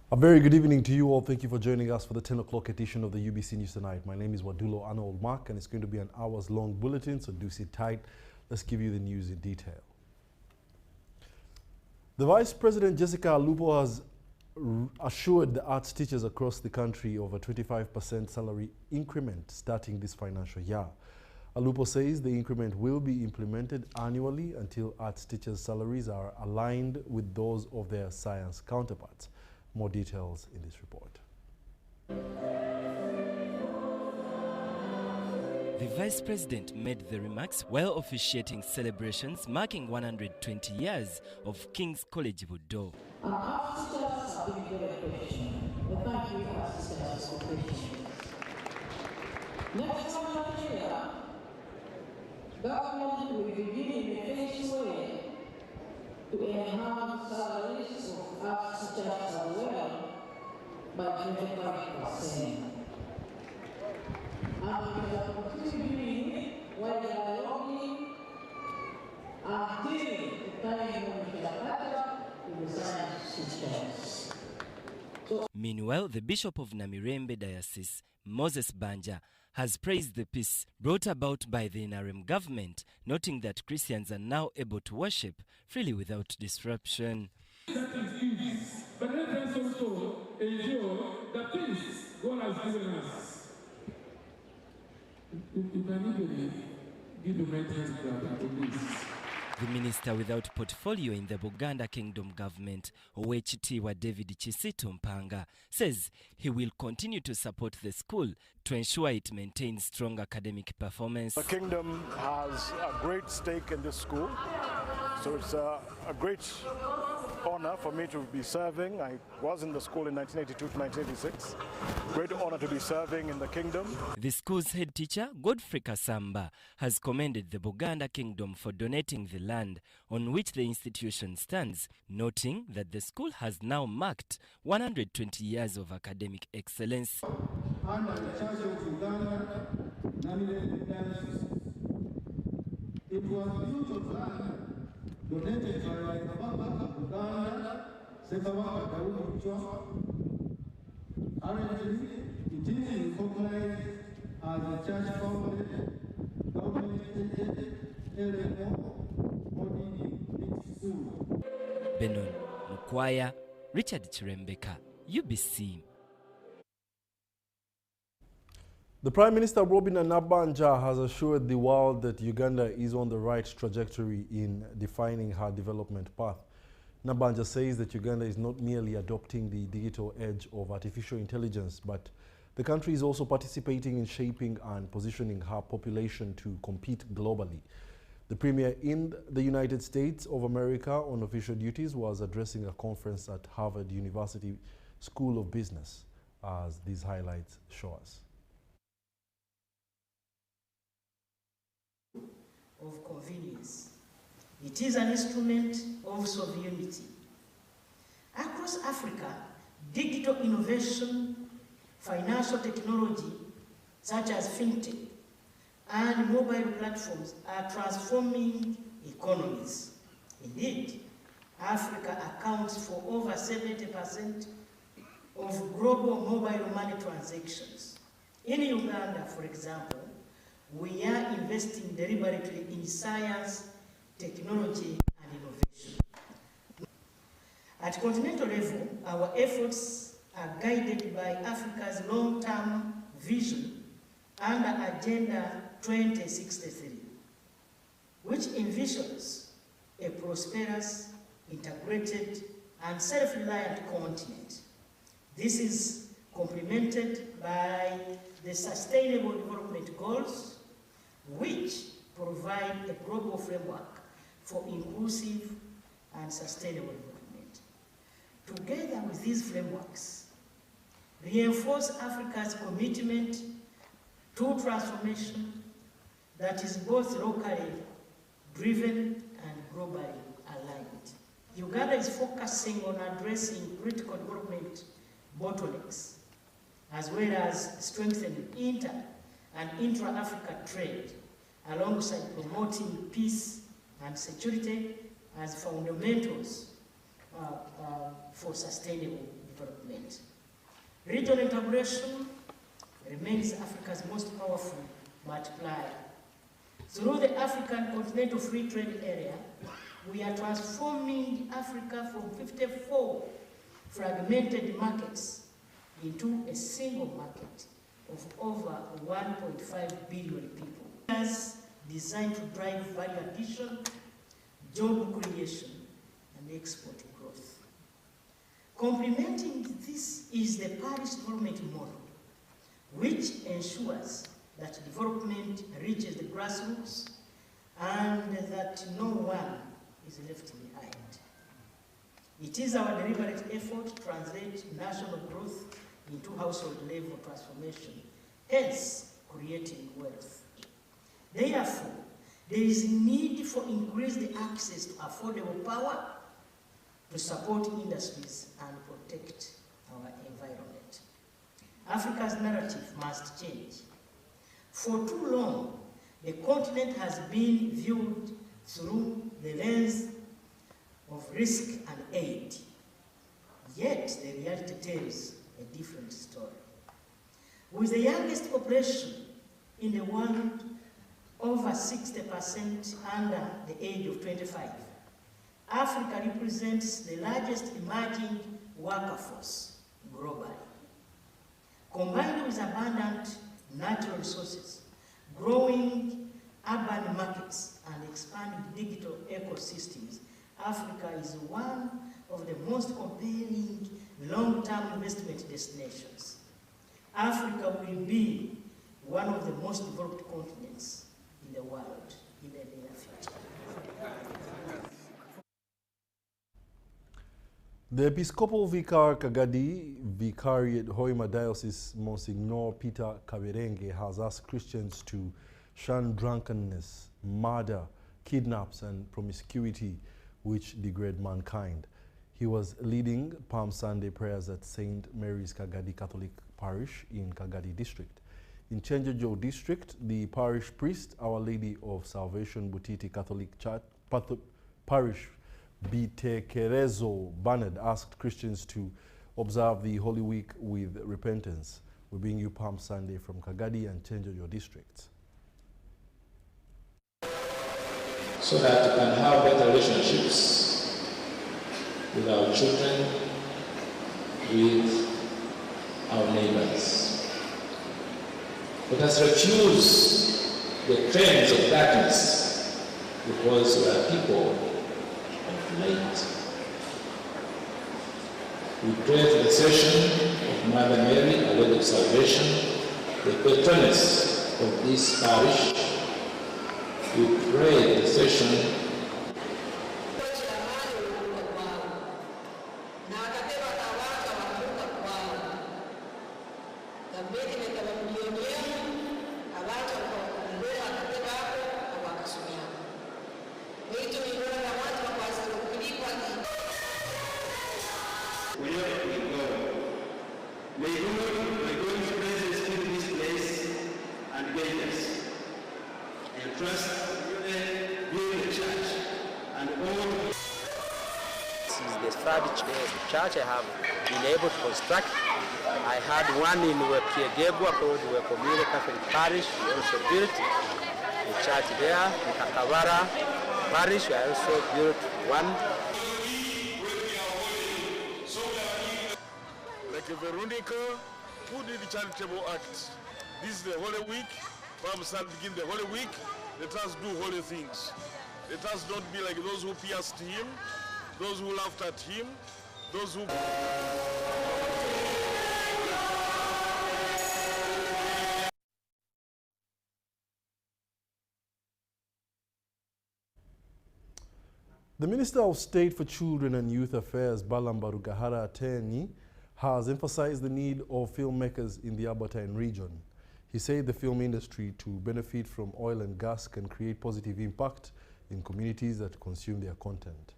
A very good evening to you all. Thank you for joining us for the 10 o'clock edition of the UBC News Tonight. My name is Wadulo Arnold Mark, and it's going to be an hours-long bulletin, so do sit tight. Let's give you the news in detail. The Vice President, Jessica Alupo, has assured the arts teachers across the country of a 25% salary increment starting this financial year. Alupo says the increment will be implemented annually until arts teachers' salaries are aligned with those of their science counterparts. More details in this report. The Vice President made the remarks while officiating celebrations marking 120 years of King's College Budo. Our sisters have been very professional. Thank you, our sisters, for professionals. Next financial year, government will begin in a phased way to enhance salaries of our teachers as well by 25%. And we will continue doing it while they are working until the time when we can catch up with the science teachers. Meanwhile, the Bishop of Namirembe Diocese, Moses Banja, has praised the peace brought about by the NRM government, noting that Christians are now able to worship freely without disruption. That is easy, but let us also enjoy the peace God has given us. You can even give the mental grab for this. The minister without portfolio in the Buganda Kingdom government, Owechitiwa David Chisito Mpanga, says he will continue to support the school to ensure it maintains strong academic performance. The Kingdom has a great stake in this school, so it's a great honor for me to be serving. I was in the school in 1982 to 1986. Great honor to be serving in the Kingdom. The school's head teacher, Godfrey Kasamba, has commended the Buganda Kingdom for donating the land on which the institution stands, noting that the school has now marked 120 years of academic excellence. Under the Church of Uganda, Namirembe Diocese, it was built of land donated by Kabaka Uganda, Sekawaka Daudi Chwa. Currently, it is recognized as a church-founded, government-aided, school. Benon Mukwaya, Richard Chirembeka, UBC. The Prime Minister, Robina Nabanja, has assured the world that Uganda is on the right trajectory in defining her development path. Nabanja says that Uganda is not merely adopting the digital age of artificial intelligence, but the country is also participating in shaping and positioning her population to compete globally. The Premier in the United States of America on official duties was addressing a conference at Harvard University School of Business, as these highlights show us. Of convenience. It is an instrument of sovereignty. Across Africa, digital innovation, financial technology, such as fintech, and mobile platforms are transforming economies. Indeed, Africa accounts for over 70% of global mobile money transactions. In Uganda, for example, we are investing deliberately in science, technology, and innovation. At continental level, our efforts are guided by Africa's long-term vision under Agenda 2063, which envisions a prosperous, integrated, and self-reliant continent. This is complemented by the Sustainable Development Goals, which provide a global framework for inclusive and sustainable development. Together with these frameworks, reinforce Africa's commitment to transformation that is both locally driven and globally aligned. Uganda is focusing on addressing critical development bottlenecks, as well as strengthening inter- and intra-Africa trade, alongside promoting peace and security as fundamentals for sustainable development. Regional integration remains Africa's most powerful multiplier. Through the African Continental Free Trade Area, we are transforming Africa from 54 fragmented markets into a single market of over 1.5 billion people. As designed to drive value addition, job creation, and export growth. Complementing this is the Paris development model, which ensures that development reaches the grassroots and that no one is left behind. It is our deliberate effort to translate national growth into household level transformation, hence creating wealth. Therefore, there is a need for increased access to affordable power to support industries and protect our environment. Africa's narrative must change. For too long, the continent has been viewed through the lens of risk and aid. Yet, the reality tells a different story. With the youngest population in the world, over 60% under the age of 25, Africa represents the largest emerging workforce globally. Combined with abundant natural resources, growing urban markets, and expanding digital ecosystems, Africa is one of the most compelling long-term investment destinations. Africa will be one of the most developed continents in the world in the near future. The Episcopal Vicar Kagadi Vicariate Hoima Diocese Monsignor Peter Kaberenge has asked Christians to shun drunkenness, murder, kidnaps and promiscuity which degrade mankind. He was leading Palm Sunday prayers at St. Mary's Kagadi Catholic Parish in Kagadi District. In Chenjejo District, the parish priest, Our Lady of Salvation Butiti Catholic Church, Parish Bitekerezo Bernard asked Christians to observe the Holy Week with repentance. We bring you Palm Sunday from Kagadi and Chenjejo districts. So that we can have better relationships with our children, with our neighbors. Let us refuse the trends of darkness because we are people of light. We pray for the session of Mother Mary, Our Lady of Salvation, the patroness of this parish. We pray the session church I have been able to construct. I had one in Bukedea called the Community Catholic Parish. We also built a church there. In Kakavara Parish, I also built one. Like a Veronica, who did the charitable act? This is the Holy Week. Palm Sunday begin the Holy Week. Let us do holy things. Let us not be like those who pierced him, those who laughed at him, those who... The Minister of State for Children and Youth Affairs, Balamba Rugahara Ateni, has emphasized the need of filmmakers in the Albertine region. He said the film industry to benefit from oil and gas can create positive impact in communities that consume their content.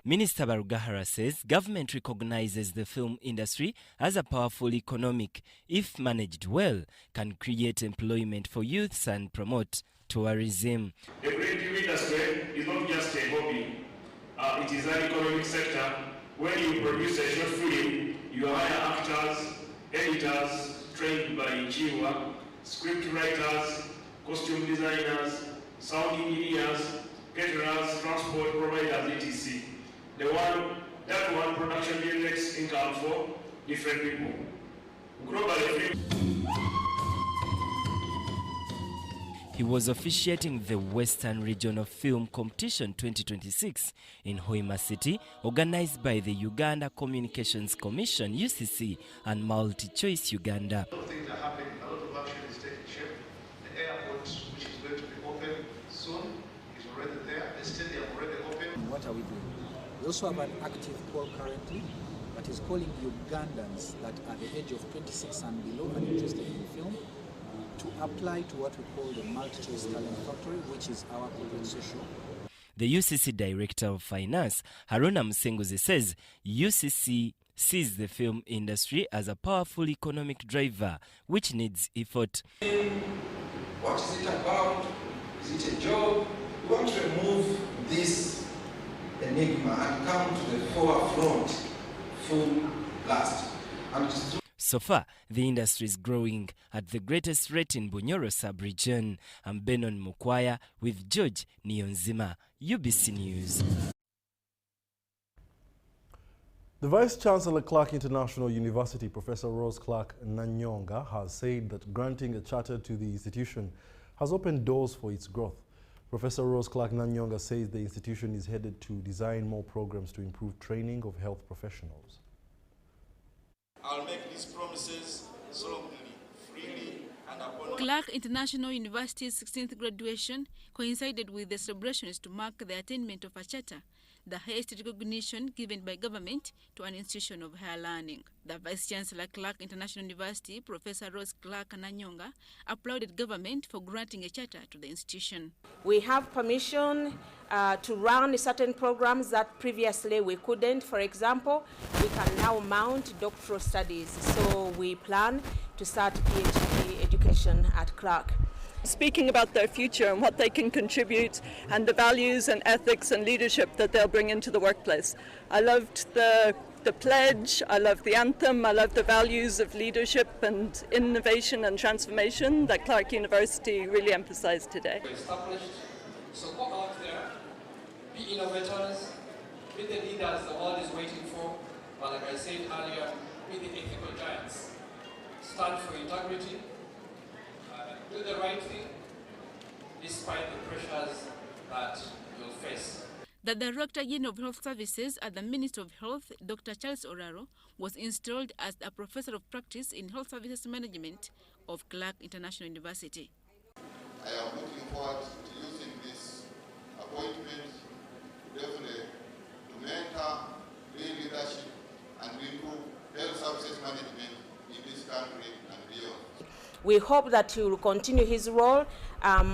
Minister Barugahara says government recognizes the film industry as a powerful economic, if managed well, can create employment for youths and promote tourism. The creative industry is not just a hobby. it is an economic sector. When you produce a short film, you hire actors, editors trained by Chiwa, script writers, costume designers, sound engineers, caterers, transport providers, etc. That one production generates income for different people. Globally, he was officiating the Western Regional Film Competition 2026 in Hoima City, organized by the Uganda Communications Commission, UCC, and Multi Choice Uganda. A lot of things are happening, a lot of action is taking shape. The airport, which is going to be open soon, is already there. The stadium already open. What are we doing? We also have an active call currently that is calling Ugandans that are the age of 26 and below and interested in film to apply to what we call the Multi-Choice Talent Factory, which is our corporate social. The UCC Director of Finance, Haruna Musenguzi, says UCC sees the film industry as a powerful economic driver which needs effort. What is it about? Is it a job? We want to remove this enigma and come to the forefront full blast. So far, the industry is growing at the greatest rate in Bunyoro sub-region. I'm Benon Mukwaya with George Niyonzima, UBC News. The Vice-Chancellor Clark International University, Professor Rose Clark Nanyonga, has said that granting a charter to the institution has opened doors for its growth. Professor Rose Clark Nanyonga says the institution is headed to design more programs to improve training of health professionals. I'll make these promises solemnly, freely, and upon... Clark International University's 16th graduation coincided with the celebrations to mark the attainment of a charter, the highest recognition given by government to an institution of higher learning. The Vice-Chancellor Clark International University, Professor Rose Clark Nanyonga, applauded government for granting a charter to the institution. We have permission to run certain programs that previously we couldn't. For example, we can now mount doctoral studies. So we plan to start PhD education at Clark. Speaking about their future and what they can contribute and the values and ethics and leadership that they'll bring into the workplace. I loved the pledge, I loved the anthem, I loved the values of leadership and innovation and transformation that Clark University really emphasized today. Established, so go out there, be innovators, be the leaders the world is waiting for, but like I said earlier, be the ethical giants. Stand for integrity, do the right thing, despite the pressures that you'll face. The Director General of Health Services at the Ministry of Health, Dr. Charles Oraro, was installed as a Professor of Practice in Health Services Management of Clark International University. I am looking forward to using this appointment definitely to mentor, real leadership, and improve health services management in this country and beyond. We hope that he will continue his role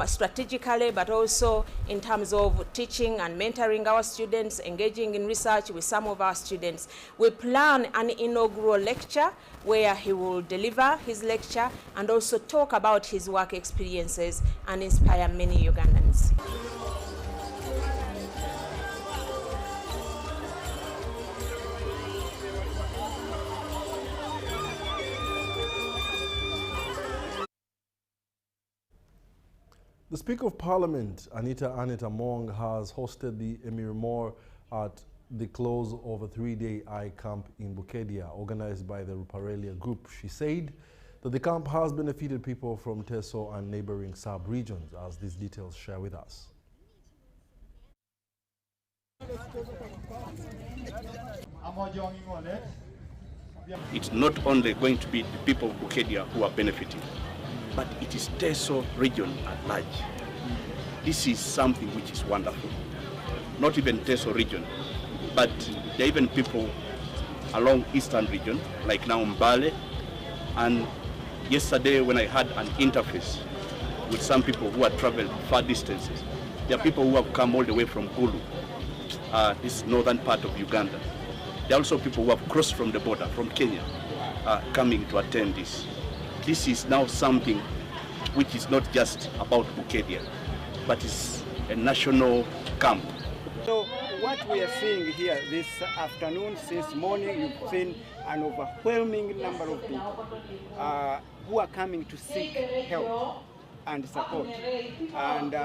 strategically, but also in terms of teaching and mentoring our students, engaging in research with some of our students. We plan an inaugural lecture where he will deliver his lecture and also talk about his work experiences and inspire many Ugandans. The Speaker of Parliament, Anita Among, has hosted the Emir Moore at the close of a 3-day eye camp in Bukedea, organized by the Ruparelia Group. She said that the camp has benefited people from Teso and neighboring sub-regions, as these details share with us. It's not only going to be the people of Bukedea who are benefiting, but it is Teso region at large. This is something which is wonderful. Not even Teso region, but there are even people along eastern region, like now Mbale. And yesterday when I had an interface with some people who have traveled far distances, there are people who have come all the way from Gulu, this northern part of Uganda. There are also people who have crossed from the border, from Kenya, coming to attend this. This is now something which is not just about Bukedea, but is a national camp. So what we are seeing here this afternoon, since morning, you've seen an overwhelming number of people who are coming to seek help and support. And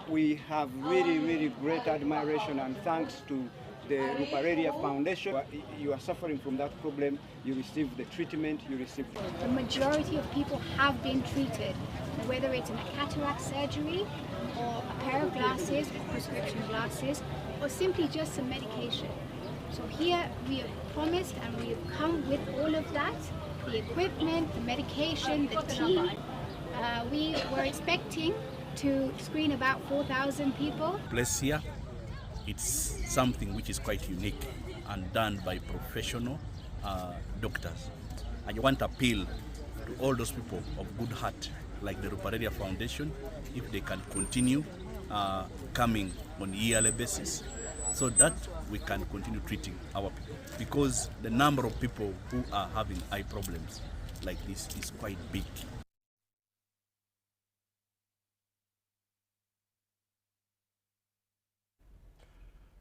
we have really, really great admiration and thanks to the Ruparelia Foundation. You are suffering from that problem, you receive the treatment, you receive... The majority of people have been treated, whether it's in a cataract surgery or a pair of glasses, prescription glasses, or simply just some medication. So here we have promised and we have come with all of that, the equipment, the medication, the team. We were expecting to screen about 4,000 people. Place here, it's something which is quite unique and done by professional doctors. I want to appeal to all those people of good heart, like the Ruparelia Foundation, if they can continue coming on a yearly basis, so that we can continue treating our people. Because the number of people who are having eye problems like this is quite big.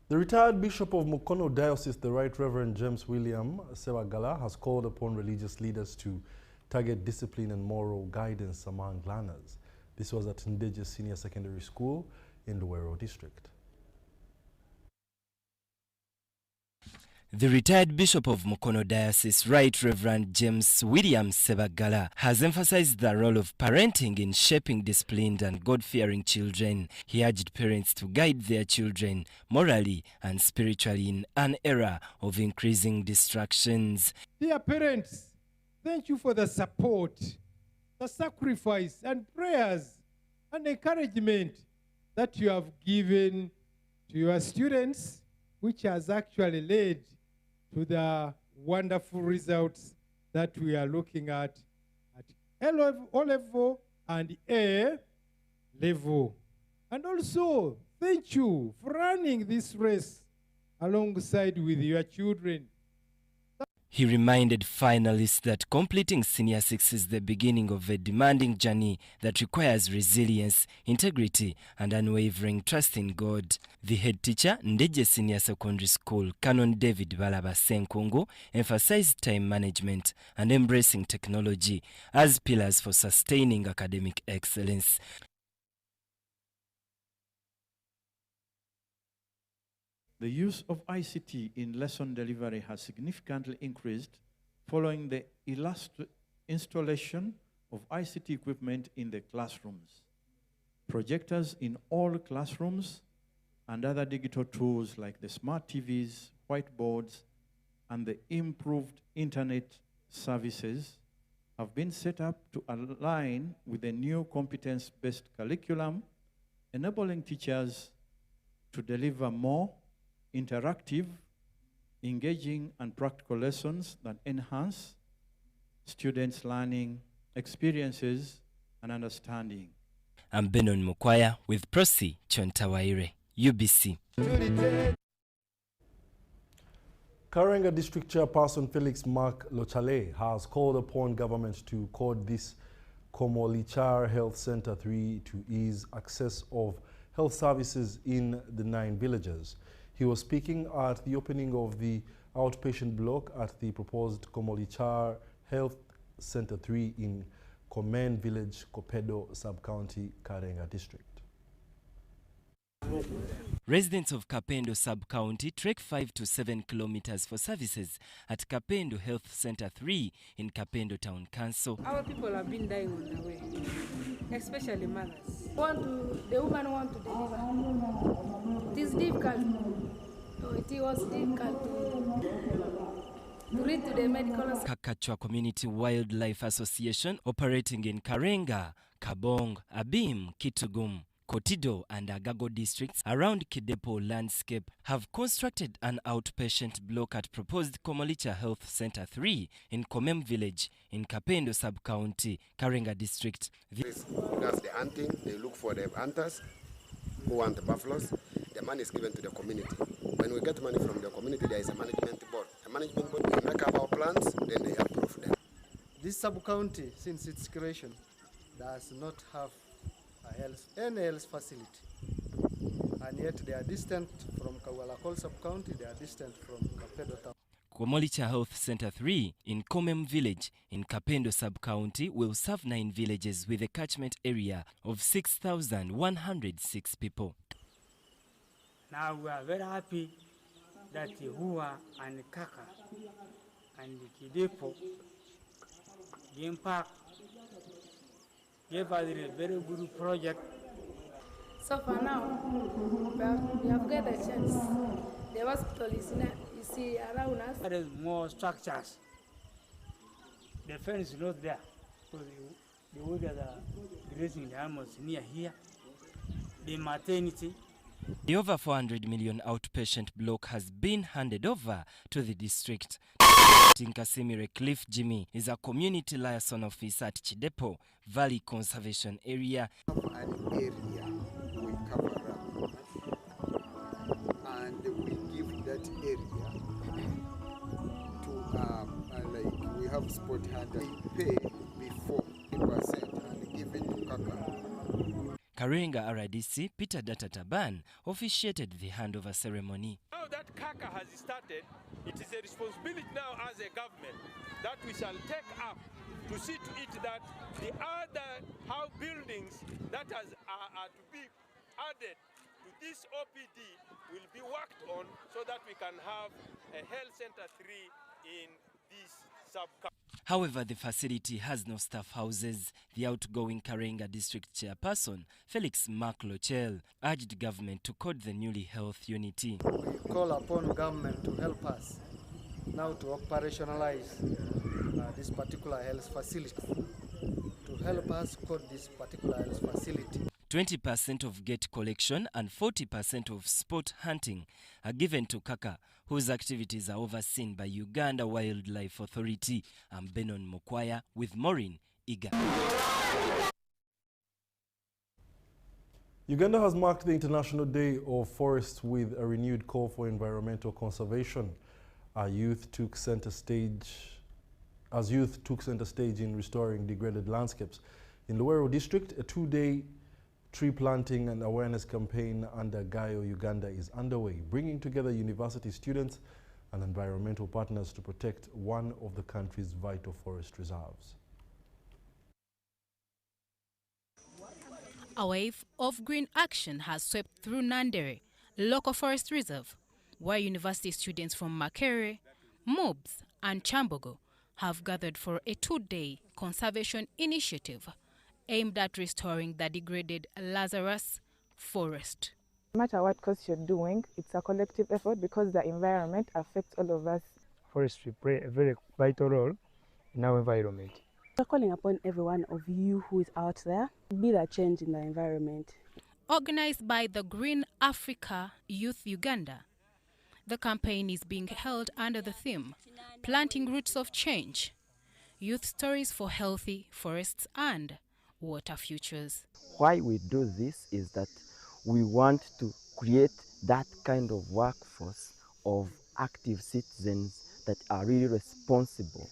The retired Bishop of Mukono Diocese, the Right Reverend James William Sebagala, has called upon religious leaders to target discipline and moral guidance among learners. This was at Ndeje Senior Secondary School in Luwero District. The retired Bishop of Mukono Diocese, Right Reverend James William Sebagala, has emphasized the role of parenting in shaping disciplined and God-fearing children. He urged parents to guide their children morally and spiritually in an era of increasing distractions. Dear parents, thank you for the support, the sacrifice and prayers and encouragement that you have given to your students, which has actually led to the wonderful results that we are looking at O level and A level. And also, thank you for running this race alongside with your children. He reminded finalists that completing Senior 6 is the beginning of a demanding journey that requires resilience, integrity, and unwavering trust in God. The head teacher, Ndeje Senior Secondary School, Canon David Balaba Senkungu, emphasized time management and embracing technology as pillars for sustaining academic excellence. The use of ICT in lesson delivery has significantly increased following the installation of ICT equipment in the classrooms, projectors in all classrooms, and other digital tools like the smart TVs, whiteboards, and the improved internet services have been set up to align with the new competence-based curriculum, enabling teachers to deliver more interactive, engaging, and practical lessons that enhance students' learning experiences and understanding. I'm Benon Mukwaya with Prosi Chontawaire, UBC. Karenga District Chairperson Felix Mark Lochale has called upon government to code this Komolichar Health Center 3 to ease access of health services in the 9 villages. He was speaking at the opening of the outpatient block at the proposed Komolichar Health Center 3 in Komen Village, Kopedo Sub-County, Karenga District. Residents of Kapendo Sub-County trek 5 to 7 kilometers for services at Kapendo Health Center 3 in Kapendo Town Council. Our people have been dying on the way, especially mothers. The woman want to deliver. It is difficult. It was difficult to read to the medical. Kakachwa Community Wildlife Association, operating in Karenga, Kabong, Abim, Kitugum, Kotido and Agago districts around Kidepo landscape, have constructed an outpatient block at proposed Komolicha Health Center 3 in Komem Village in Kapendo Sub-County, Karenga District. That's the hunting. They look for the hunters who want the buffaloes. The money is given to the community. When we get money from the community, there is a management board. The management board will make up our plans, then they approve them. This sub-county, since its creation, does not have any health facility. and yet they are distant from Kawalakol sub-county, they are distant from Kapedo town. Komolicha Health Center 3 in Komem Village in Kapendo sub-county will serve 9 villages with a catchment area of 6,106 people. Now we are very happy that Hua and Kaka and Kidepo Game Park gave us a very good project. So for now, we have got a chance. The hospital is around us. There is more structures. The fence is not there because the way that are grazing the animals near here. The maternity. The over 400 million outpatient block has been handed over to the district. Tinkasimire Cliff Jimmy is a community liaison officer at Chidepo Valley Conservation Area. An area we cover up and we give that area to like we have spot hunters. We pay before 8% and give it to Kaka. Karenga RDC Peter Datataban officiated the handover ceremony. Now that Kaka has started, it is a responsibility now as a government that we shall take up to see to it that the other house buildings that are to be added to this OPD will be worked on so that we can have a health center 3 in this sub-county. However, the facility has no staff houses. The outgoing Karenga district chairperson, Felix Maklochel, urged government to code the newly health unity. We call upon government to help us now to operationalize this particular health facility, to help us code this particular health facility. 20% of gate collection and 40% of sport hunting are given to Kaka, whose activities are overseen by Uganda Wildlife Authority. I'm Benon Mokwaya with Maureen Iga. Uganda has marked the International Day of Forests with a renewed call for environmental conservation. As youth took center stage in restoring degraded landscapes. In Luweero District, a 2-day tree planting and awareness campaign under Gaio Uganda is underway, bringing together university students and environmental partners to protect one of the country's vital forest reserves. A wave of green action has swept through Nandere, local forest reserve, where university students from Makerere, Mobs and Chambogo have gathered for a 2-day conservation initiative aimed at restoring the degraded Lazarus forest. No matter what course you're doing, it's a collective effort because the environment affects all of us. Forestry play a very vital role in our environment. We're calling upon every one of you who is out there to be the change in the environment. Organized by the Green Africa Youth Uganda, the campaign is being held under the theme, Planting Roots of Change, Youth Stories for Healthy Forests and Water Futures. Why we do this is that we want to create that kind of workforce of active citizens that are really responsible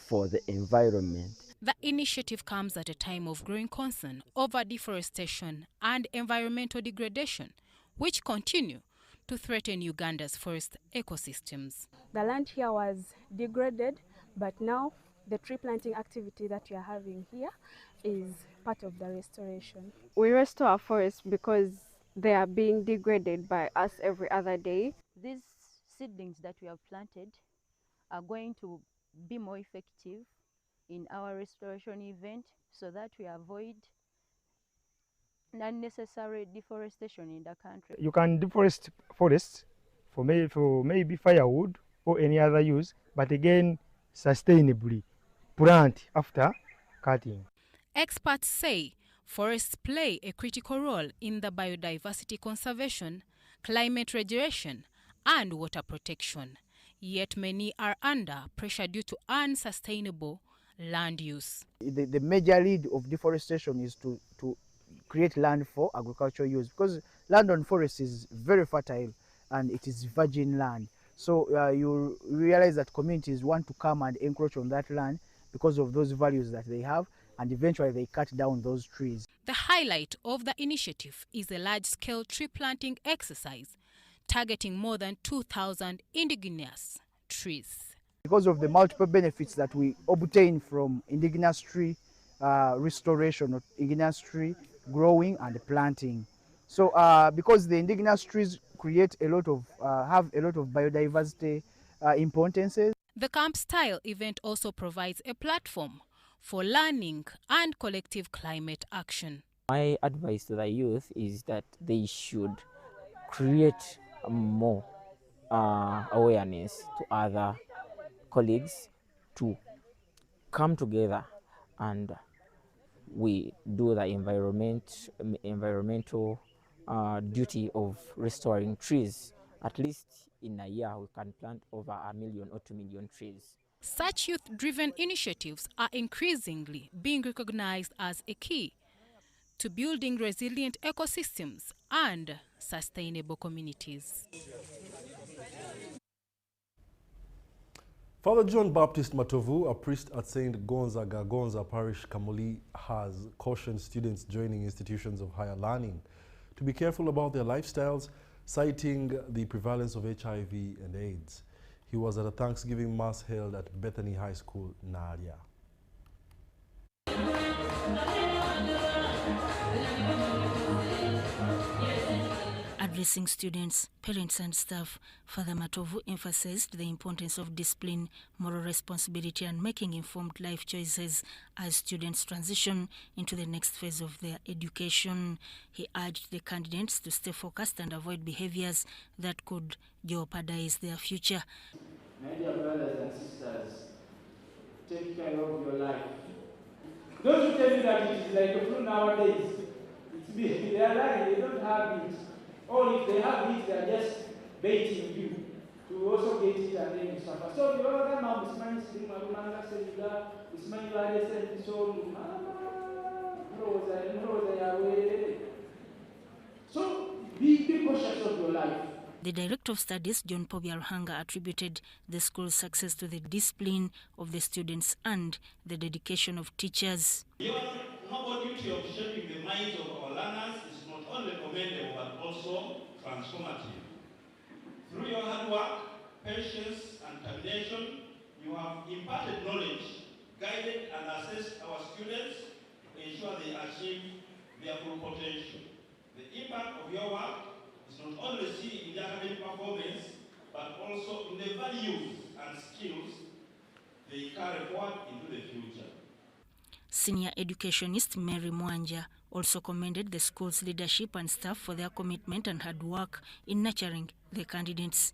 for the environment. The initiative comes at a time of growing concern over deforestation and environmental degradation, which continue to threaten Uganda's forest ecosystems. The land here was degraded, but now the tree planting activity that we are having here is part of the restoration. We restore our forests because they are being degraded by us every other day. These seedlings that we have planted are going to be more effective in our restoration event so that we avoid unnecessary deforestation in the country. You can deforest forests for maybe firewood or any other use, but again, sustainably plant after cutting. Experts say forests play a critical role in the biodiversity conservation, climate regulation, and water protection. Yet many are under pressure due to unsustainable land use. The major lead of deforestation is to create land for agricultural use, because land on forest is very fertile and it is virgin land. So you realize that communities want to come and encroach on that land because of those values that they have, and eventually they cut down those trees. The highlight of the initiative is a large-scale tree planting exercise targeting more than 2,000 indigenous trees. Because of the multiple benefits that we obtain from indigenous tree restoration, or indigenous tree growing and planting. So because the indigenous trees create a lot of, have a lot of biodiversity importances. The camp-style event also provides a platform for learning and collective climate action. My advice to the youth is that they should create more awareness to other colleagues to come together and we do the environmental duty of restoring trees. At least in a year we can plant over 1 million or 2 million trees. Such youth-driven initiatives are increasingly being recognized as a key to building resilient ecosystems and sustainable communities. Father John Baptist Matovu, a priest at St. Gonzaga Gonza Parish, Kamuli, has cautioned students joining institutions of higher learning to be careful about their lifestyles, citing the prevalence of HIV and AIDS. He was at a Thanksgiving Mass held at Bethany High School, Naria. Addressing students, parents and staff, Father Matovu emphasized the importance of discipline, moral responsibility and making informed life choices as students transition into the next phase of their education. He urged the candidates to stay focused and avoid behaviors that could jeopardize their future. My dear brothers and sisters, take care of your life. Those who tell you that it is like a flu nowadays, they are lying, they don't have it. Or if they have it, they are just baiting you to also get it and then you suffer. So the other now is money sitting Marunanga Selula, is money Valley Send so be cautious of your life. The Director of Studies, John Pobyalhanga, attributed the school's success to the discipline of the students and the dedication of teachers. Your noble duty of shaping the minds of our learners is not only commendable but also transformative. Through your hard work, patience, and determination, you have imparted knowledge, guided and assessed our students to ensure they achieve their full potential. The impact of your work is not only seen in the academic performance, but also in the values and skills they carry forward into the future. Senior educationist Mary Mwanja also commended the school's leadership and staff for their commitment and hard work in nurturing the candidates.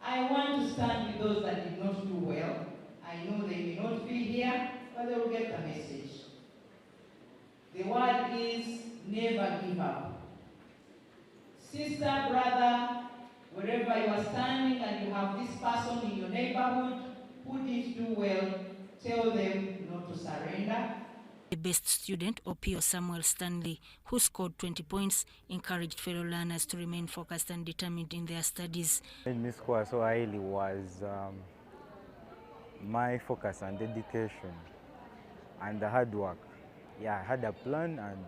I want to stand with those that did not do well. I know they may not be here, but they will get the message. The word is never give up. Sister, brother, wherever you are standing and you have this person in your neighborhood who didn't do well, tell them not to surrender. The best student, Opio Samuel Stanley, who scored 20 points, encouraged fellow learners to remain focused and determined in their studies. In this score so highly was my focus and dedication and the hard work. Yeah, I had a plan and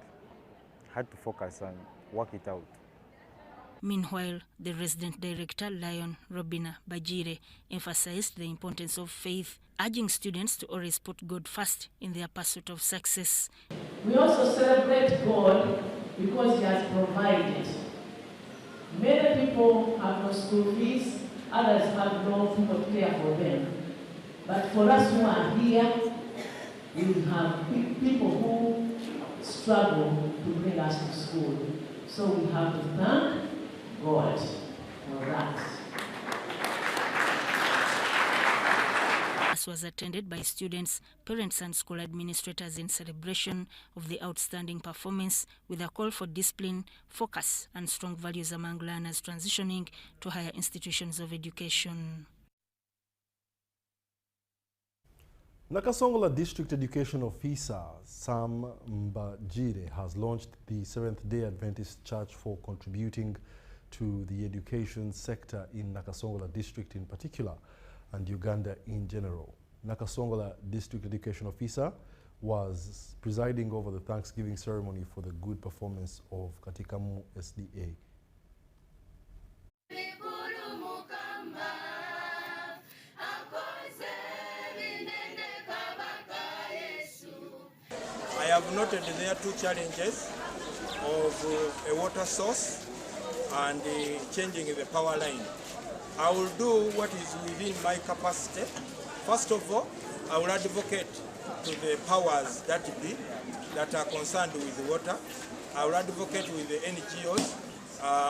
had to focus and work it out. Meanwhile, the resident director, Lion Robina Bajire, emphasized the importance of faith, urging students to always put God first in their pursuit of success. We also celebrate God because He has provided. Many people have no school fees, others have no people to care for them. But for us who are here, we have people who struggle to bring us to school. So we have to thank God for that. This was attended by students, parents and school administrators in celebration of the outstanding performance with a call for discipline, focus and strong values among learners transitioning to higher institutions of education. Nakasongola District Education Officer Sam Mbajire has launched the Seventh-day Adventist Church for contributing to the education sector in Nakasongola District in particular and Uganda in general. Nakasongola District Education Officer was presiding over the Thanksgiving ceremony for the good performance of Katikamu SDA. I have noted there two challenges of a water source and changing the power line. I will do what is within my capacity. First of all, I will advocate to the powers that be that are concerned with the water. I will advocate with the NGOs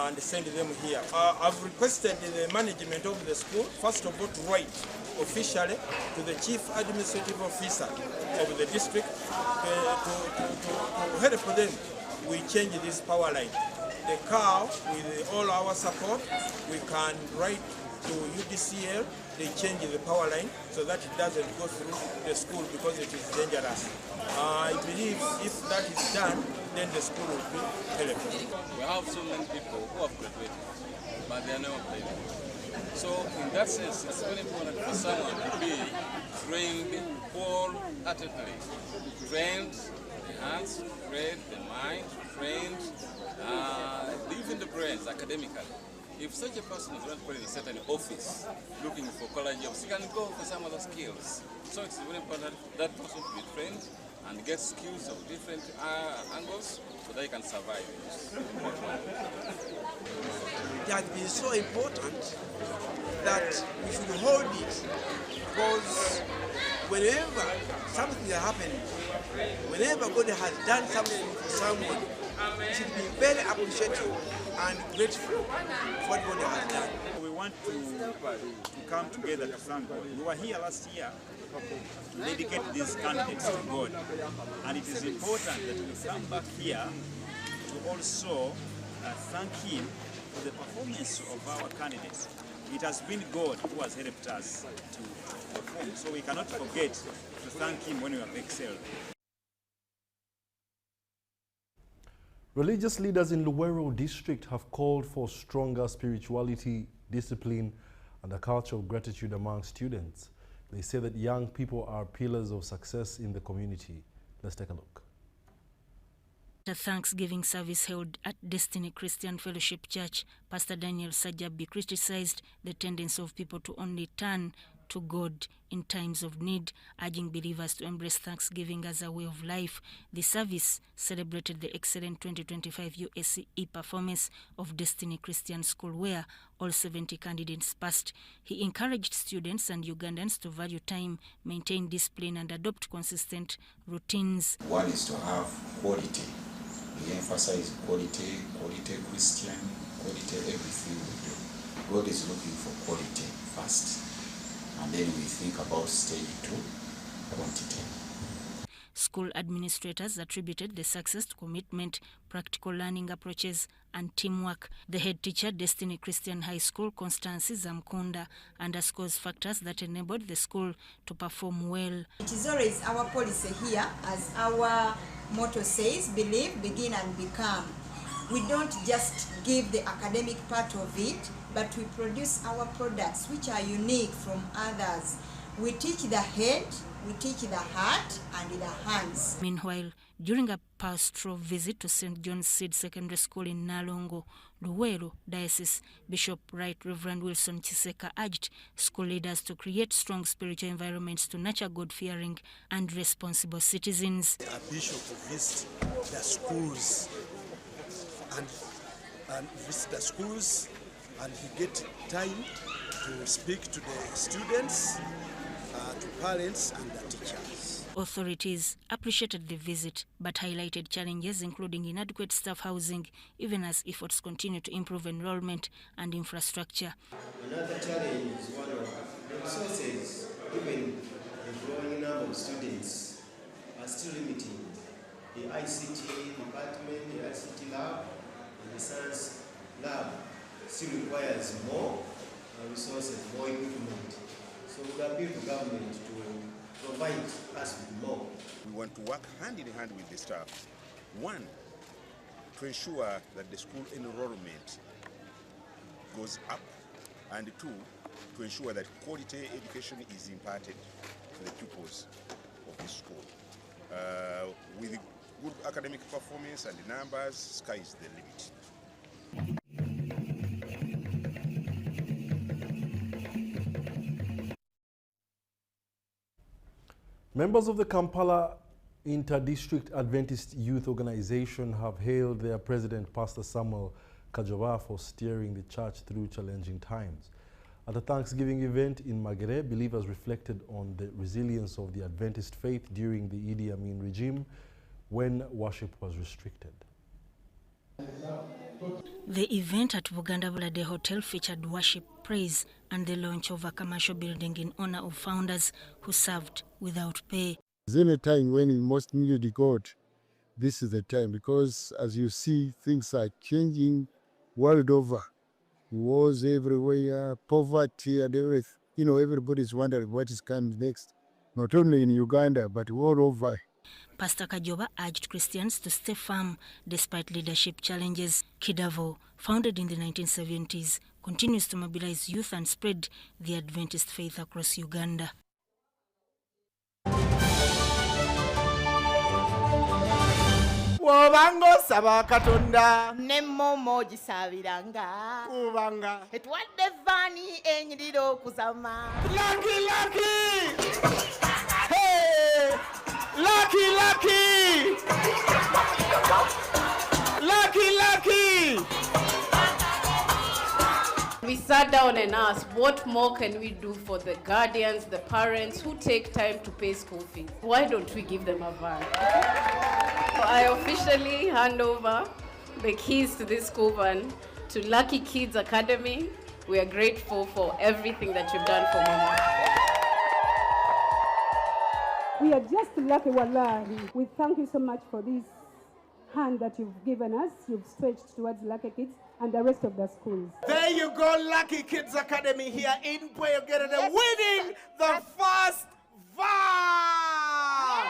and send them here. I've requested the management of the school, first of all, to write officially to the Chief Administrative Officer of the district to help them. We change this power line. The cow, with all our support, we can write to UDCL, they change the power line so that it doesn't go through the school because it is dangerous. I believe if that is done, then the school will be helpful. We have so many people who have graduated, but they are never playing. So in that sense, it's very important for someone to be trained wholeheartedly. Trained the hands, trained the mind, trained even the brains academically. If such a person is not put in a certain office looking for college jobs, he can go for some other skills. So it's very important that person to be trained and get skills of different angles so that he can survive. It has been so important that we should hold it, because whenever something is happening, whenever God has done something for someone, we should be very appreciative and grateful for what God has done. We want to come together to thank God. We were here last year to dedicate these candidates to God, and it is important that we come back here to also thank Him for the performance of our candidates. It has been God who has helped us to perform, so we cannot forget to thank Him when we have excelled. Religious leaders in Luwero district have called for stronger spirituality, discipline, and a culture of gratitude among students. They say that young people are pillars of success in the community. Let's take a look. The Thanksgiving service held at Destiny Christian Fellowship Church, Pastor Daniel Sajabi criticized the tendency of people to only turn to God in times of need, urging believers to embrace Thanksgiving as a way of life. The service celebrated the excellent 2025 USCE performance of Destiny Christian School, where all 70 candidates passed. He encouraged students and Ugandans to value time, maintain discipline, and adopt consistent routines. One is to have quality. We emphasize quality, quality Christian, quality everything we do. God is looking for quality first, and then we think about stage 2, quantity. School administrators attributed the success to commitment, practical learning approaches, and teamwork. The head teacher, Destiny Christian High School, Constance Zamkunda, underscores factors that enabled the school to perform well. It is always our policy here, as our motto says, believe, begin, and become. We don't just give the academic part of it, but we produce our products which are unique from others. We teach the head, we teach the heart, and the hands. Meanwhile, during a pastoral visit to St. John's Seed Secondary School in Nalongo, Luwero Diocese, Bishop Right Reverend Wilson Chiseka urged school leaders to create strong spiritual environments to nurture God-fearing and responsible citizens. A bishop to visit the schools and visit the schools, and he get time to speak to the students, to parents and the teachers. Authorities appreciated the visit but highlighted challenges including inadequate staff housing, even as efforts continue to improve enrollment and infrastructure. Another challenge is one of the resources, given the growing number of students, are still limiting. The ICT department, the ICT lab, and the science lab still requires more resources, more equipment. So we appeal to government to provide us with more. We want to work hand in hand with the staff. One, to ensure that the school enrollment goes up, and two, to ensure that quality education is imparted to the pupils of this school. With good academic performance and numbers, sky is the limit. Members of the Kampala Inter-District Adventist Youth Organization have hailed their president, Pastor Samuel Kajoba, for steering the church through challenging times. At a Thanksgiving event in Bukedea, believers reflected on the resilience of the Adventist faith during the Idi Amin regime when worship was restricted. The event at Bukedea Hotel featured worship, praise, and the launch of a commercial building in honor of founders who served without pay. There's any time when we most needed God, this is the time, because as you see, things are changing world over. Wars everywhere, poverty and everything. You know, everybody's wondering what is coming next. Not only in Uganda, but all over. Pastor Kajoba urged Christians to stay firm despite leadership challenges. Kidavo, founded in the 1970s, continues to mobilize youth and spread the Adventist faith across Uganda. Wobango saba katonda nemmomo gisabiranga kubanga etwadde vani enyiriro kuzama lucky hey lucky We sat down and asked, what more can we do for the guardians, the parents who take time to pay school fees? Why don't we give them a van? So I officially hand over the keys to this school van to Lucky Kids Academy. We are grateful for everything that you've done for Mama. We are just lucky, wallahi. We thank you so much for this hand that you've given us, you've stretched towards Lucky Kids and the rest of the schools. There you go, Lucky Kids Academy here in Bukedea, yes, winning the first van.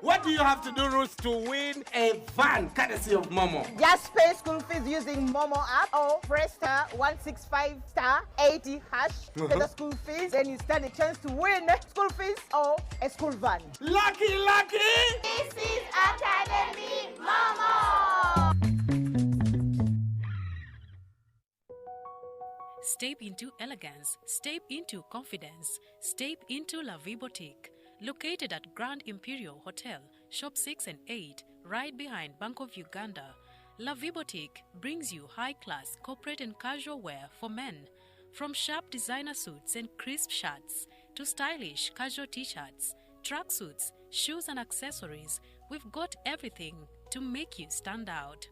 What do you have to do, Ruth, to win a van courtesy of Momo? Just pay school fees using Momo app or press *165*80# to get the school fees. Then you stand a chance to win school fees or a school van. Lucky! This is Academy Momo! Step into elegance, step into confidence, step into La Vie Boutique. Located at Grand Imperial Hotel, Shop 6 and 8, right behind Bank of Uganda, La Vie Boutique brings you high-class corporate and casual wear for men. From sharp designer suits and crisp shirts to stylish casual t-shirts, tracksuits, shoes and accessories, we've got everything to make you stand out.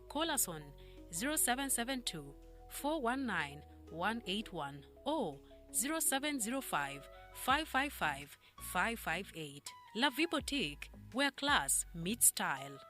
Call us on 0772 419 181 or 0705 555 558. La Vie Boutique, where class meets style.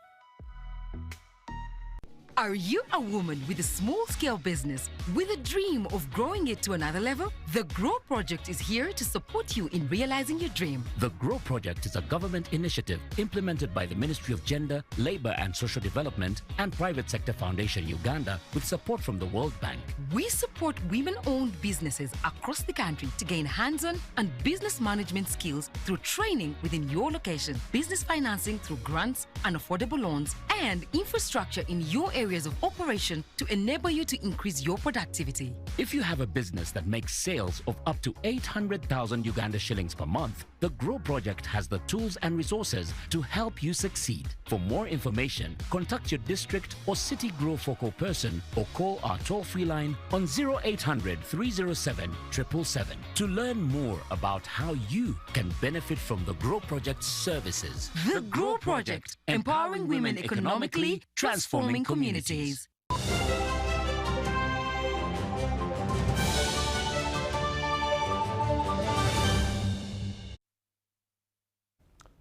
Are you a woman with a small-scale business with a dream of growing it to another level? The GROW Project is here to support you in realizing your dream. The GROW Project is a government initiative implemented by the Ministry of Gender, Labor and Social Development and Private Sector Foundation Uganda with support from the World Bank. We support women-owned businesses across the country to gain hands-on and business management skills through training within your location, business financing through grants and affordable loans, and infrastructure in your areas of operation to enable you to increase your productivity. If you have a business that makes sales of up to 800,000 Uganda shillings per month, the GROW Project has the tools and resources to help you succeed. For more information, contact your district or city GROW focal person or call our toll-free line on 0800 307 777 to learn more about how you can benefit from the GROW Project's services. The GROW Project, empowering women economically, transforming communities.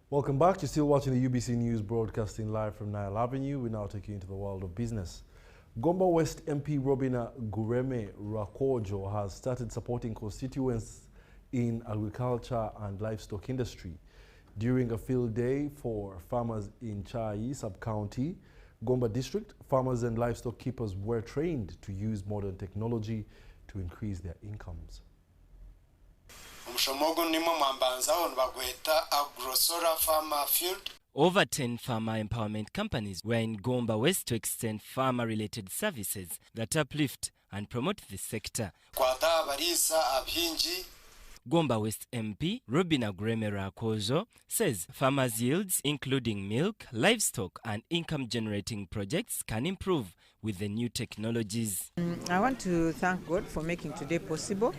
Welcome back. You're still watching the UBC News broadcasting live from Nile Avenue. We now take you into the world of business. Gomba West MP Robina Gureme Rakojo has started supporting constituents in agriculture and livestock industry. During a field day for farmers in Chai sub-county, Gomba district, farmers and livestock keepers were trained to use modern technology to increase their incomes. Omushomogo nimo mwambanzaho nibagweta Agro-Solar Farmer Field. Over 10 farmer empowerment companies were in Gomba West to extend farmer-related services that uplift and promote the sector. Gomba West MP Robina Gremera Kozo says farmers' yields, including milk, livestock and income-generating projects, can improve with the new technologies. I want to thank God for making today possible,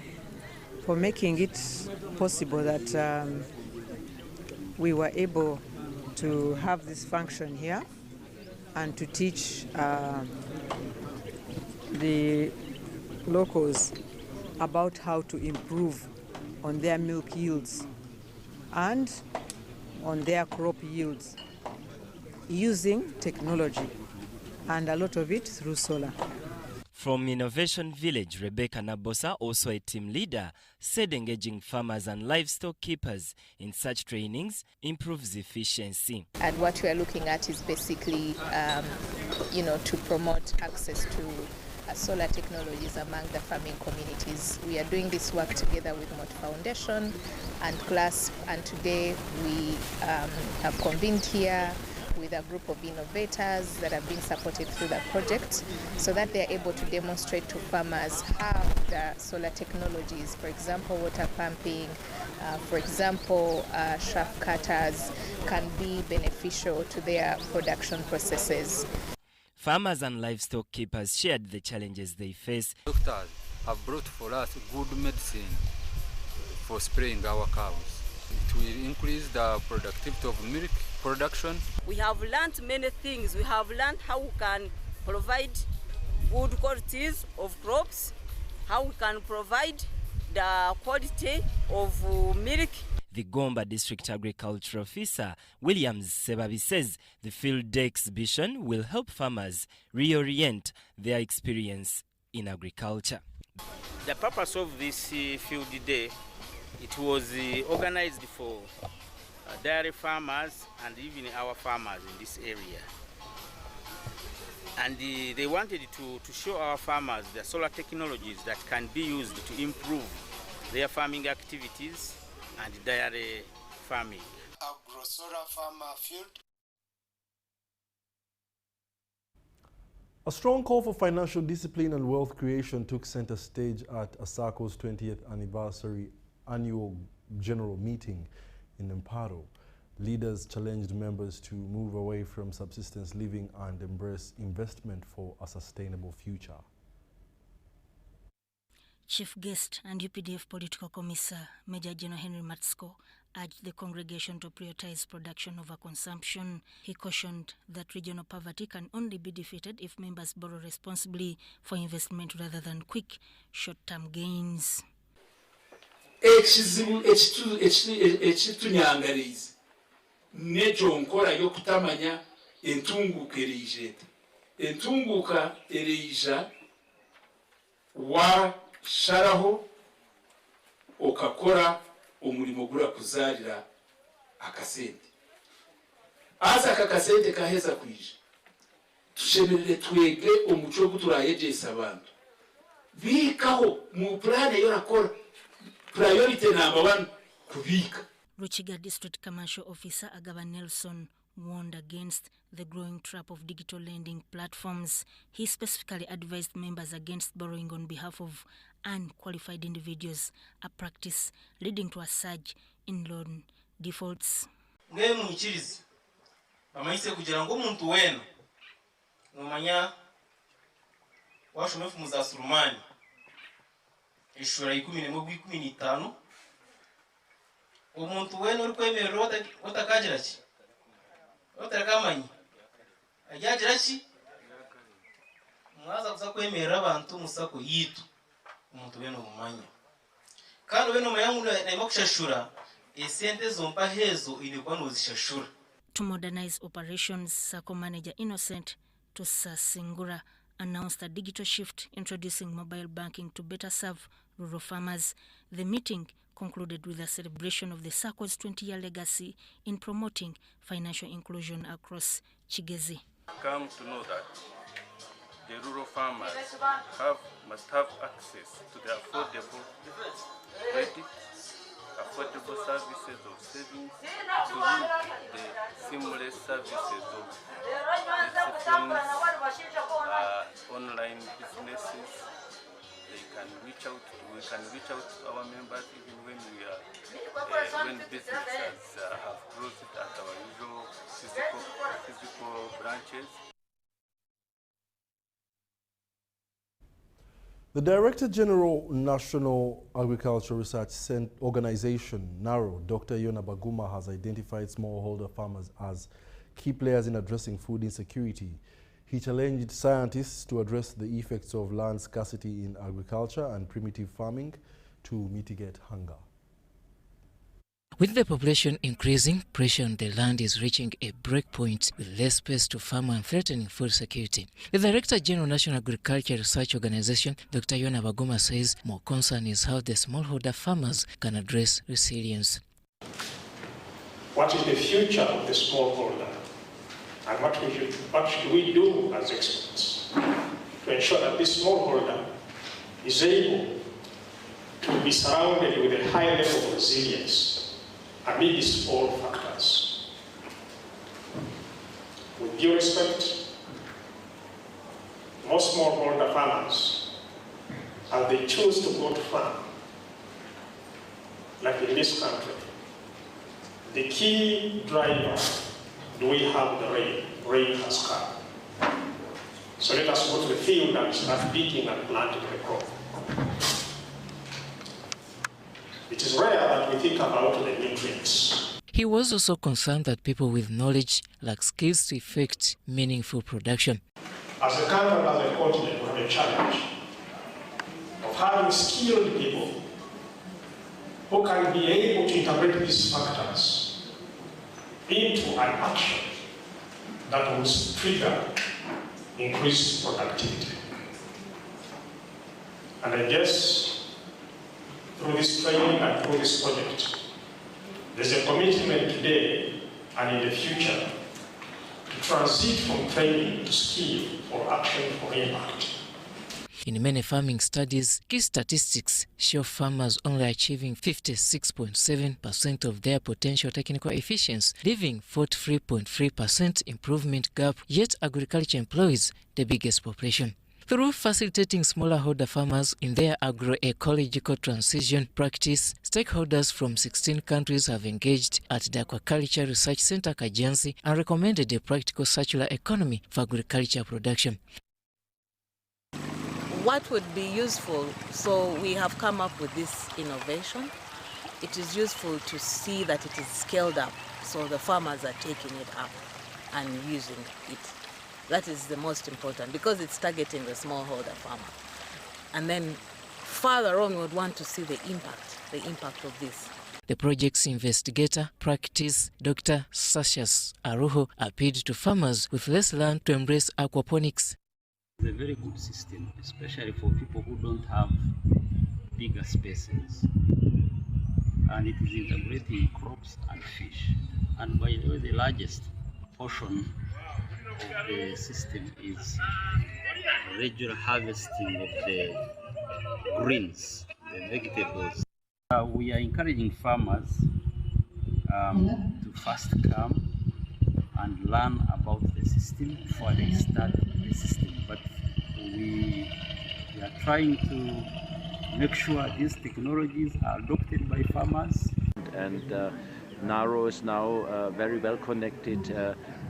for making it possible that we were able to have this function here and to teach the locals about how to improve on their milk yields and on their crop yields using technology, and a lot of it through solar. From Innovation Village, Rebecca Nabosa, also a team leader, said engaging farmers and livestock keepers in such trainings improves efficiency. And what we are looking at is basically, to promote access to solar technologies among the farming communities. We are doing this work together with Mott Foundation and CLASP, and today we have convened here with a group of innovators that are being supported through the project so that they are able to demonstrate to farmers how the solar technologies, for example, water pumping, for example, shaft cutters, can be beneficial to their production processes. Farmers and livestock keepers shared the challenges they face. Doctors have brought for us good medicine for spraying our cows. It will increase the productivity of milk production. We have learned many things. We have learned how we can provide good qualities of crops, how we can provide the quality of milk. The Gomba District Agriculture Officer, Williams Sebabi, says the field day exhibition will help farmers reorient their experience in agriculture. The purpose of this field day, it was organized for dairy farmers and even our farmers in this area. And they wanted to show our farmers the solar technologies that can be used to improve their farming activities and dairy farming. Agro-Solar Farmer Field. A strong call for financial discipline and wealth creation took center stage at SACCOs 20th anniversary annual general meeting in Mparo. Leaders challenged members to move away from subsistence living and embrace investment for a sustainable future. Chief Guest and UPDF Political Commissar Major General Henry Matsko urged the congregation to prioritize production over consumption. He cautioned that regional poverty can only be defeated if members borrow responsibly for investment rather than quick short-term gains. Ekizibu ekitunyangaliza n'ekyo nkola y'okutamanya entunguuka eriija entunguuka eriija washaraho okakora omulimo gurakuzaalira akasente asa akakasente kaheza kwija tushemerere twege omuco guturayegyesa abantu biikaho mu pulaani eyorakora priority number one, kubika. Ruchiga District Commercial Officer Agaba Nelson warned against the growing trap of digital lending platforms. He specifically advised members against borrowing on behalf of unqualified individuals, a practice leading to a surge in loan defaults. Nge muichirizi bamaise kugira ngo umuntu wena nomanya washomefu muzasurumani ishura 10 umuntu wena uri kwemerera utakagira ki utakamanyi ajagira ki mwaza kuza kwemerera abantu musako yitu umuntu wena umanya kandi wena umayangu na kushashura esente zompa hezo ilikuwa nozishashura. To modernize operations, SACCO manager Innocent Tusasingura announced a digital shift introducing mobile banking to better serve rural farmers. The meeting concluded with a celebration of the SACCO's 20-year legacy in promoting financial inclusion across Chigezi. Come to know that the rural farmers must have access to the affordable credit affordable services of savings through the seamless services of SFMs, online businesses. They can reach out. We can reach out to our members even when we are when businesses have closed at our usual physical branches. The Director General National Agriculture Research Organization, NARO, Dr. Yona Baguma, has identified smallholder farmers as key players in addressing food insecurity. He challenged scientists to address the effects of land scarcity in agriculture and primitive farming to mitigate hunger. With the population increasing, pressure on the land is reaching a breakpoint with less space to farm and threatening food security. The Director General National Agriculture Research Organization, Dr. Yona Baguma, says more concern is how the smallholder farmers can address resilience. What is the future of the smallholder? And what should we do as experts to ensure that this smallholder is able to be surrounded with a high level of resilience amidst all factors? With due respect, most smallholder farmers, as they choose to go to farm, like in this country, the key driver, do we have the rain? Rain has come. So let us go to the field and start digging and planting the crop. It is rare that we think about the nutrients. He was also concerned that people with knowledge lack skills to effect meaningful production. As a country and as a continent, we have a challenge of having skilled people who can be able to integrate these factors into an action that will trigger increased productivity. And I guess through this training and through this project, there's a commitment today and in the future to transit from training to skill for action for impact. In many farming studies, key statistics show farmers only achieving 56.7% of their potential technical efficiency, leaving 43.3% improvement gap, yet agriculture employs the biggest population. Through facilitating smallholder farmers in their agroecological transition practice, stakeholders from 16 countries have engaged at the Aquaculture Research Center Kajansi and recommended a practical circular economy for agriculture production. What would be useful, so we have come up with this innovation. It is useful to see that it is scaled up, so the farmers are taking it up and using it. That is the most important because it's targeting the smallholder farmer. And then further on, we would want to see the impact of this. The project's investigator, practice Dr. Sashas Aruho, appealed to farmers with less land to embrace aquaponics. It's a very good system, especially for people who don't have bigger spaces. And it is integrating crops and fish. And by the way, the largest portion of the system is regular harvesting of the greens, the vegetables. We are encouraging farmers to first come and learn about the system before they start the system. But we are trying to make sure these technologies are adopted by farmers. And NARO is now very well connected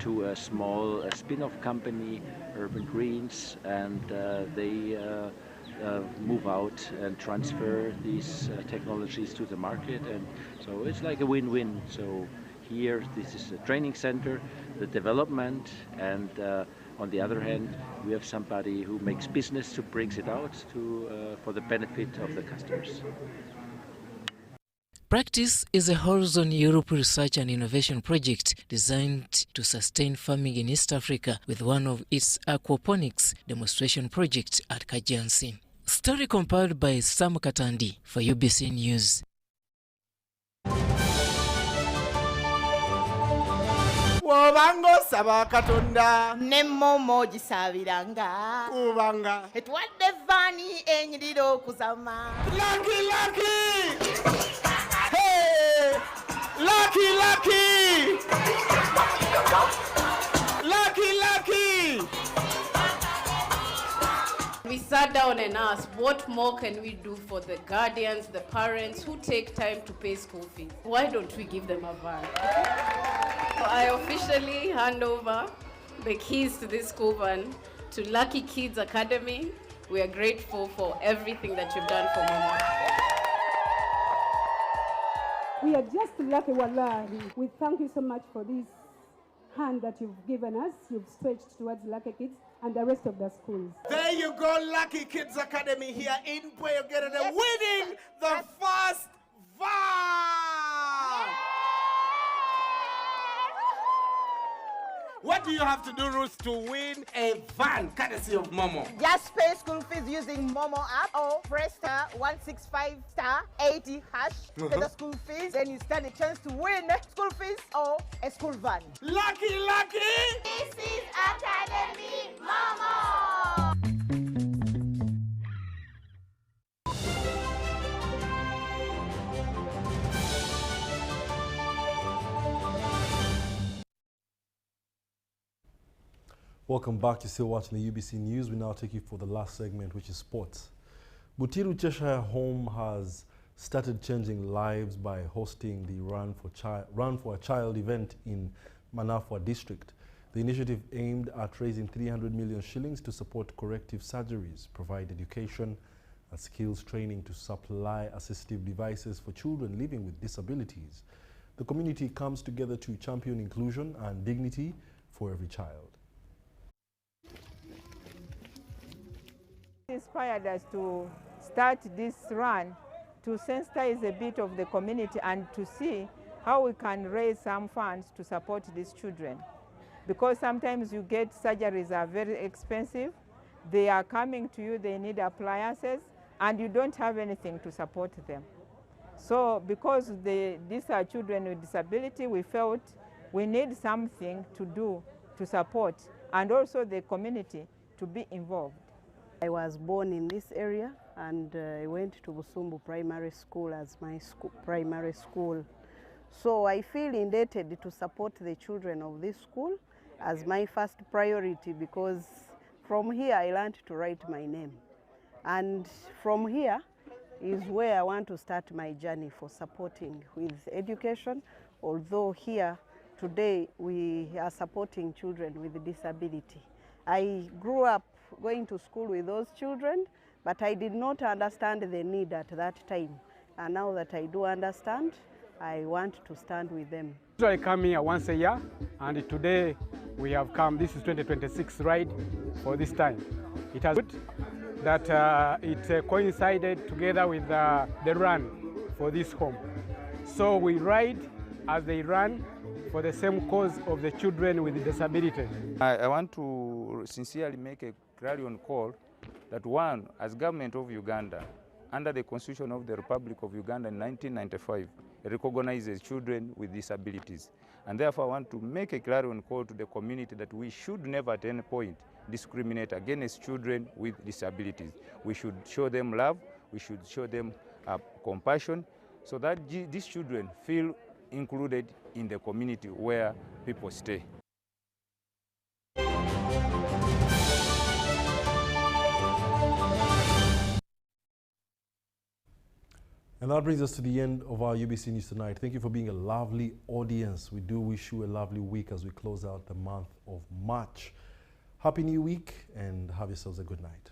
to a small spin-off company, Urban Greens, and they move out and transfer these technologies to the market, and so it's like a win-win. So here, this is a training center, the development, and on the other hand, we have somebody who makes business, who brings it out to for the benefit of the customers. Practice is a Horizon Europe research and innovation project designed to sustain farming in East Africa with one of its aquaponics demonstration projects at Kajansi. Story compiled by Sam Katandi for UBC News. Wobango saba katonda nemmomo gisabiranga kubanga etwadde vani enyiriro kuzama lucky hey Hey! Lucky, lucky! Lucky, lucky! We sat down and asked, what more can we do for the guardians, the parents who take time to pay school fees? Why don't we give them a van? So I officially hand over the keys to this school van to Lucky Kids Academy. We are grateful for everything that you've done for Mama. We are just lucky, wallahi. We thank you so much for this hand that you've given us. You've stretched towards Lucky Kids and the rest of the schools. There you go, Lucky Kids Academy here in Bukedea, winning the first van. What do you have to do, Ruth, to win a van courtesy of Momo? Just pay school fees using Momo app or press star 165 star 80 hash. Pay the school fees, then you stand a chance to win school fees or a school van. Lucky, lucky! This is Academy Momo! Welcome back. You're still watching the UBC News. We now take you for the last segment, which is sports. Butiru Cheshire Home has started changing lives by hosting the Run for a Child event in Manafwa district. The initiative aimed at raising 300 million shillings to support corrective surgeries, provide education and skills training to supply assistive devices for children living with disabilities. The community comes together to champion inclusion and dignity for every child. Inspired us to start this run to sensitize a bit of the community and to see how we can raise some funds to support these children. Because sometimes you get surgeries are very expensive, they are coming to you, they need appliances, and you don't have anything to support them. So because these are children with disability, we felt we need something to do to support and also the community to be involved. I was born in this area and I went to Busumbu Primary School as my primary school. So I feel indebted to support the children of this school as my first priority because from here I learned to write my name. And from here is where I want to start my journey for supporting with education, although here today we are supporting children with disability. I grew up going to school with those children, but I did not understand the need at that time. And now that I do understand, I want to stand with them. I come here once a year, and today we have come, this is 2026 ride for this time. It has good that it coincided together with the run for this home. So we ride as they run for the same cause of the children with disability. I want to sincerely make a clarion call that one, as government of Uganda, under the Constitution of the Republic of Uganda in 1995, recognizes children with disabilities. And therefore I want to make a clarion call to the community that we should never at any point discriminate against children with disabilities. We should show them love, we should show them compassion, so that these children feel included in the community where people stay. And that brings us to the end of our UBC News tonight. Thank you for being a lovely audience. We do wish you a lovely week as we close out the month of March. Happy New Week and have yourselves a good night.